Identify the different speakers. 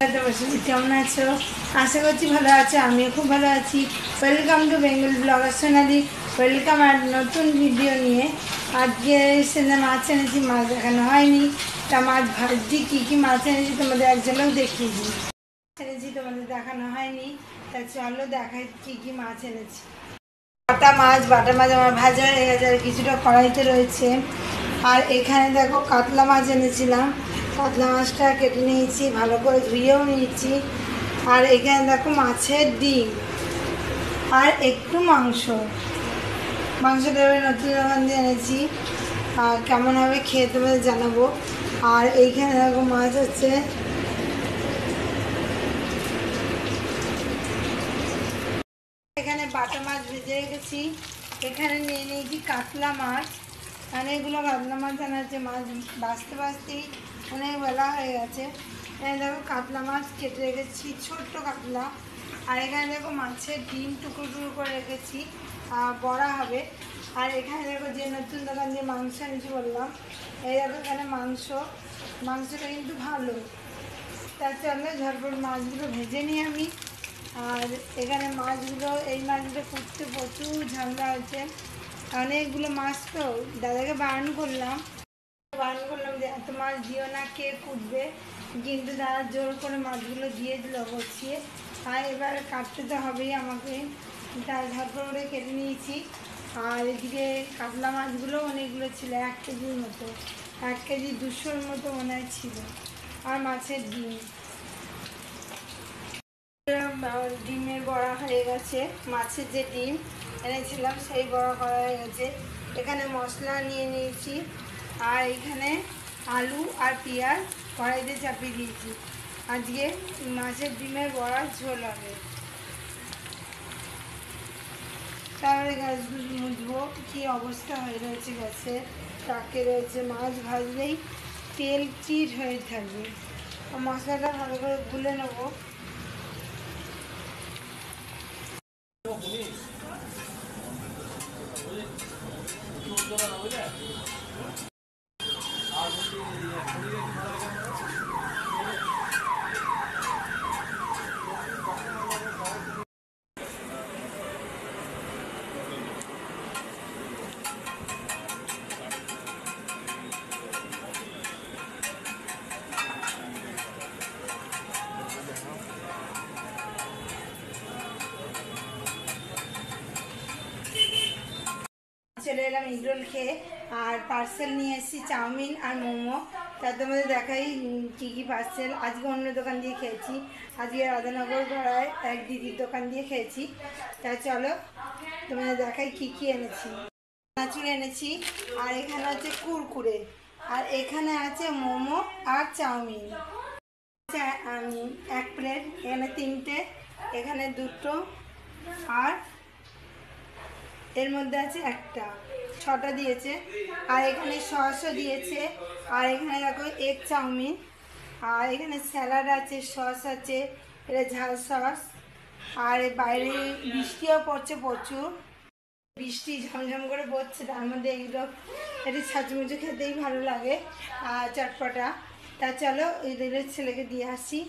Speaker 1: কেমন আছো? আশা করছি ভালো আছো, আমিও খুব ভালো আছি। Welcome to Bengal blogger Sonali. Welcome আর নতুন ভিডিও নিয়ে। আজকে সেদিন মাছ এনেছি, মাছ দেখানো হয়নি। তা মাছ ভাজি কী কী মাছ এনেছি তোমাদের একজনেও দেখিয়ে দিই। এনেছি তোমাদের দেখানো হয়নি, তা চলো দেখাই কী কী মাছ এনেছি। বাটা মাছ আমার ভাজা হয়ে গেছে, আর কিছুটা কড়াইতে রয়েছে। আর এখানে দেখো কাতলা মাছ এনেছিলাম, কাতলা মাছটা কেটে নিয়েছি, ভালো করে ধুয়েও নিয়েছি। আর এখানে দেখো মাছের ডিম আর একটু মাংসটা এবার নতুন দোকান দিয়ে এনেছি। আর কেমন হবে খেয়ে তোমাদের জানাবো। আর এইখানে দেখো মাছ হচ্ছে, এখানে বাটা মাছ ভেজে রেখেছি। এখানে নিয়ে নিয়েছি কাতলা মাছ, অনেকগুলো কাতলা মাছ আনা হচ্ছে। মাছ বাঁচতেই অনেক বেলা হয়ে গেছে। এখানে দেখো কাতলা মাছ কেটে রেখেছি, ছোট্ট কাতলা। আর এখানে দেখো মাছের ডিম টুকরো টুকরো করে রেখেছি, বড়া হবে। আর এখানে দেখো যে নতুন দোকান দিয়ে মাংস এনেছি বললাম, এই দেখো এখানে মাংসটা কিন্তু ভালো। তার জন্য ঝটপট মাছগুলো ভেজে নিই আমি। আর এখানে এই মাছগুলো কুটতে প্রচুর ঝামেলা হয়েছে, অনেকগুলো মাছ তো। দাদাকে বারণ করলাম যে এত মাছ দিও না, কে কুটবে, কিন্তু দাদা জোর করে মাছগুলো দিয়ে দিল বসিয়ে। আর এবার কাটতে তো হবেই আমাকে, তাই ঝটপট করে কেটে নিয়েছি। আর এদিকে কাতলা মাছগুলো অনেকগুলো ছিল, 1 কেজির মতো, 1 কেজি 200-র মতো মনে হয় ছিল। আর মাছের ডিমের বড়া হয়ে গেছে। মাছের যে ডিম এনেছিলাম সেই বড়া করা হয়ে গেছে। এখানে মশলা নিয়ে নিয়েছি। আর এখানে আলু আর পেঁয়াজ কড়াইতে চাপিয়ে দিয়েছি। আজকে মাছের ডিমের বড়া ঝোল হবে। তারপরে গ্যাসগুলো মুছবো, কী অবস্থা হয়ে রয়েছে গ্যাসে, তাকে রয়েছে। মাছ ভাজলেই তেল চিট হয়ে থাকবে। মশলাটা ভালো করে গুলে নেবো। চলে এলাম এগরোল খেয়ে। আর পার্সেল নিয়ে এসেছি চাউমিন আর মোমো। তা তোমাদের দেখাই কী কী পার্সেল। আজকে অন্য দোকান দিয়ে খেয়েছি, আজকে রাধানগর গড়ায় এক দিদির দোকান দিয়ে খেয়েছি। তা চলো তোমাদের দেখাই কী কী এনেছি। চানাচুর এনেছি, আর এখানে হচ্ছে কুরকুরে, আর এখানে আছে মোমো আর চাউমিন। আমি 1 প্লেট, এখানে 3টে, এখানে 2টো, আর এর মধ্যে আছে একটা, 6টা দিয়েছে। আর এখানে সসও দিয়েছে। আর এখানে দেখো এগ চাউমিন। আর এখানে স্যালাড আছে, সস আছে, এটা ঝাল সস। আর বাইরে বৃষ্টিও পড়ছে প্রচুর, বৃষ্টি ঝমঝম করে পড়ছে, তার মধ্যে এগুলো একটু ছাঁচমুচু খেতেই ভালো লাগে, আর চটপটা। তা চলো এদের ছেলেকে দিয়ে আসি।